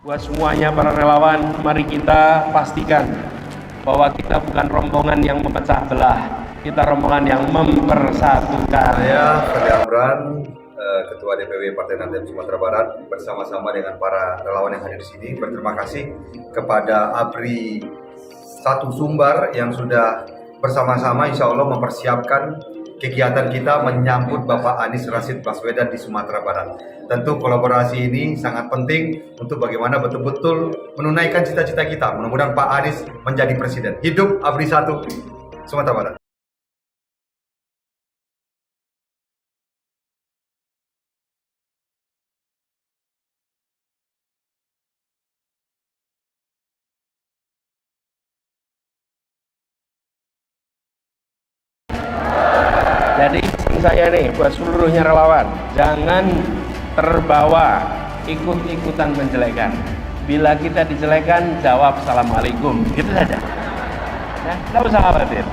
Buat semuanya para relawan, mari kita pastikan bahwa kita bukan rombongan yang memecah belah, kita rombongan yang mempersatukan. Saya Fadli Amran, Ketua DPW Partai Nasdem Sumatera Barat, bersama-sama dengan para relawan yang hadir di sini, berterima kasih kepada ABRI Satu Sumbar yang sudah bersama-sama insya Allah mempersiapkan kegiatan kita menyambut Bapak Anies Rashid Baswedan di Sumatera Barat. Tentu kolaborasi ini sangat penting untuk bagaimana betul-betul menunaikan cita-cita kita. Mudah-mudahan Pak Anies menjadi presiden. Hidup ABRI Satu Sumatera Barat. Jadi saya nih buat seluruhnya relawan, jangan terbawa ikut-ikutan menjelekan. Bila kita dijelekan, jawab assalamualaikum, gitu saja. Nah, tidak usah khawatir.